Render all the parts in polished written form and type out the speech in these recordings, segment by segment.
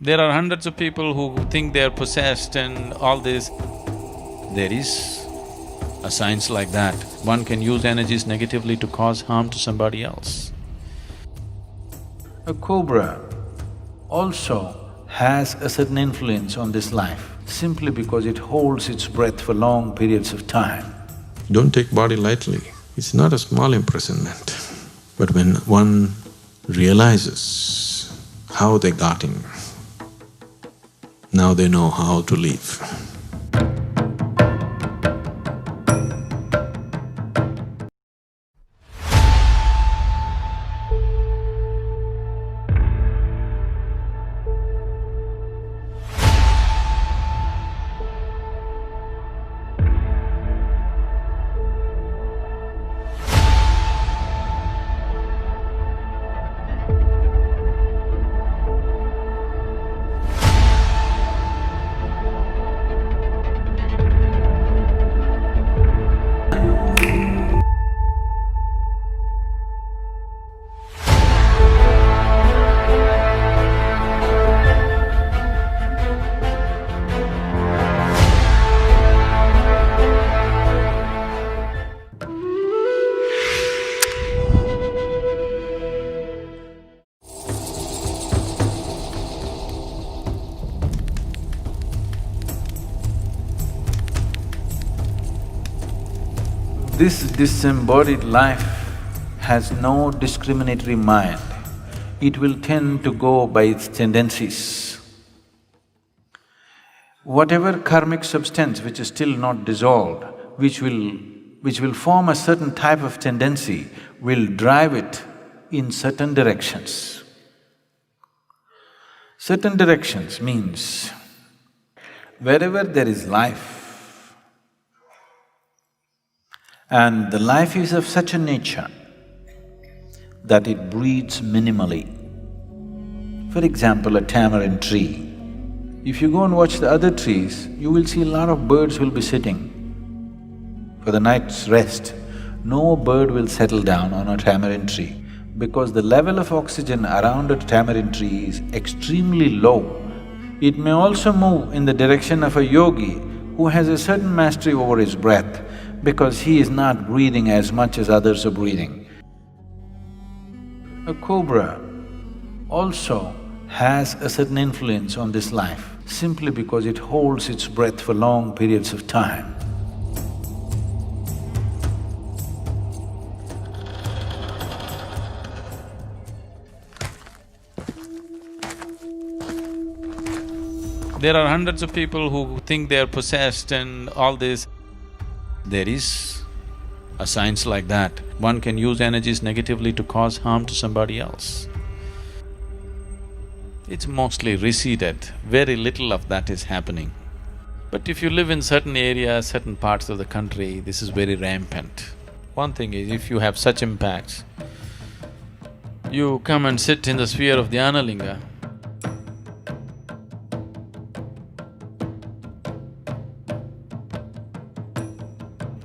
There are hundreds of people who think they are possessed and all this. There is a science like that. One can use energies negatively to cause harm to somebody else. A cobra also has a certain influence on this life simply because it holds its breath for long periods of time. Don't take body lightly. It's not a small imprisonment. But when one realizes how they got in, now they know how to leave. This disembodied life has no discriminatory mind. It will tend to go by its tendencies. Whatever karmic substance which is still not dissolved, which will form a certain type of tendency, will drive it in certain directions. Certain directions means wherever there is life, and the life is of such a nature that it breeds minimally. For example, a tamarind tree. If you go and watch the other trees, you will see a lot of birds will be sitting for the night's rest. No bird will settle down on a tamarind tree because the level of oxygen around a tamarind tree is extremely low. It may also move in the direction of a yogi who has a certain mastery over his breath because he is not breathing as much as others are breathing. A cobra also has a certain influence on this life simply because it holds its breath for long periods of time. There are hundreds of people who think they are possessed and all this. There is a science like that. One can use energies negatively to cause harm to somebody else. It's mostly receded, very little of that is happening. But if you live in certain areas, certain parts of the country, this is very rampant. One thing is, if you have such impacts, you come and sit in the sphere of Dhyanalinga,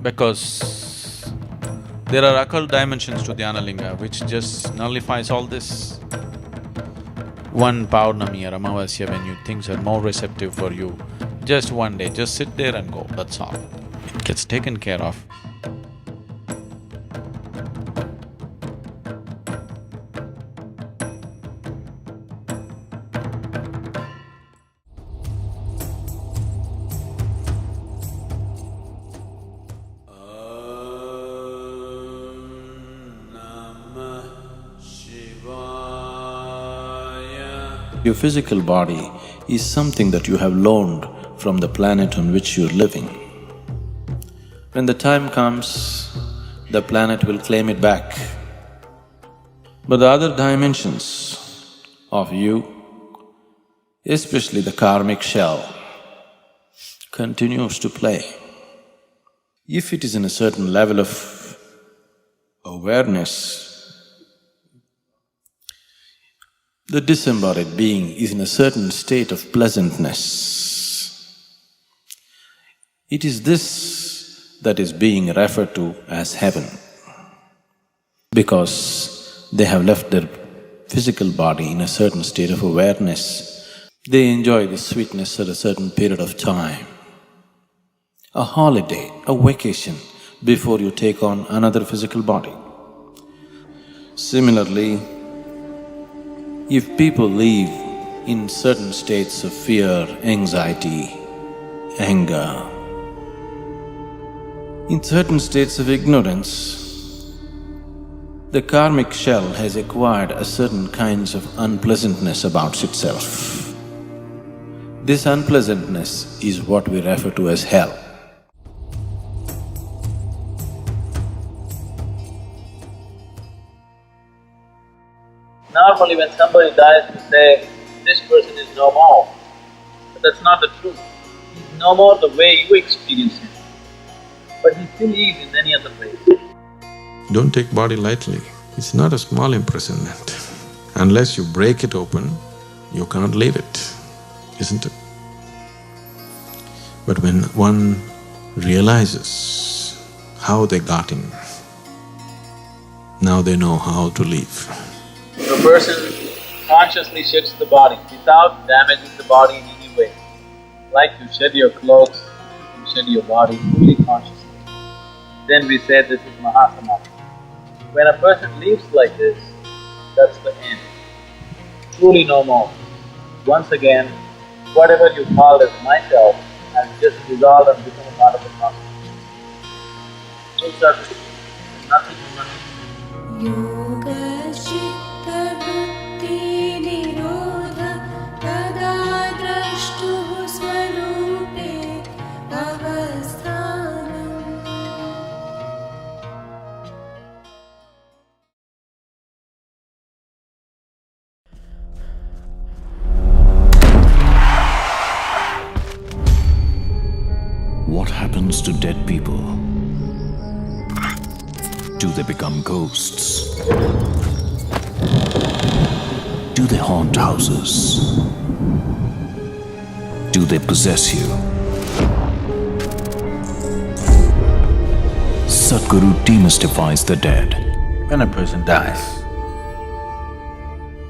because there are occult dimensions to Dhyanalinga which just nullifies all this. One Paurnami or Amavasya, when things are more receptive for you, just one day, just sit there and go, that's all. It gets taken care of. Your physical body is something that you have loaned from the planet on which you're living. When the time comes, the planet will claim it back. But the other dimensions of you, especially the karmic shell, continues to play. If it is in a certain level of awareness, the disembodied being is in a certain state of pleasantness. It is this that is being referred to as heaven, because they have left their physical body in a certain state of awareness. They enjoy the sweetness at a certain period of time. A holiday, a vacation, before you take on another physical body. Similarly, if people live in certain states of fear, anxiety, anger, in certain states of ignorance, the karmic shell has acquired a certain kinds of unpleasantness about itself. This unpleasantness is what we refer to as hell. Normally when somebody dies, we say, this person is no more. But that's not the truth. He's no more the way you experience him, but he still is in any other way. Don't take body lightly. It's not a small imprisonment. Unless you break it open, you can't leave it, isn't it? But when one realizes how they got in, now they know how to leave. If a person consciously sheds the body without damaging the body in any way, like you shed your clothes, you shed your body fully consciously, then we say this is Mahasamadhi. When a person lives like this, that's the end. Truly no more. Once again, whatever you called as myself has just dissolved and become a part of the consciousness. Full circle. Nothing to nothing. Yoga Chitta Vritti Nirodha Tada Drashtuh Swarupe Avasthanam. What happens to dead people? Do they become ghosts? Do they haunt houses? Do they possess you? Sadhguru demystifies the dead. When a person dies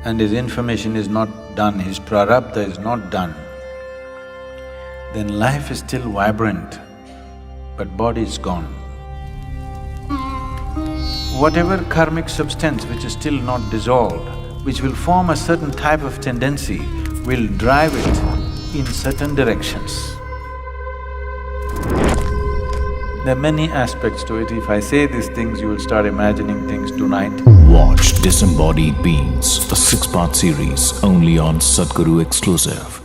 and his information is not done, his prarabdha is not done, then life is still vibrant, but body is gone. Whatever karmic substance which is still not dissolved, which will form a certain type of tendency, will drive it in certain directions. There are many aspects to it. If I say these things, you will start imagining things tonight. Watch Disembodied Beings, a 6-part series only on Sadhguru Exclusive.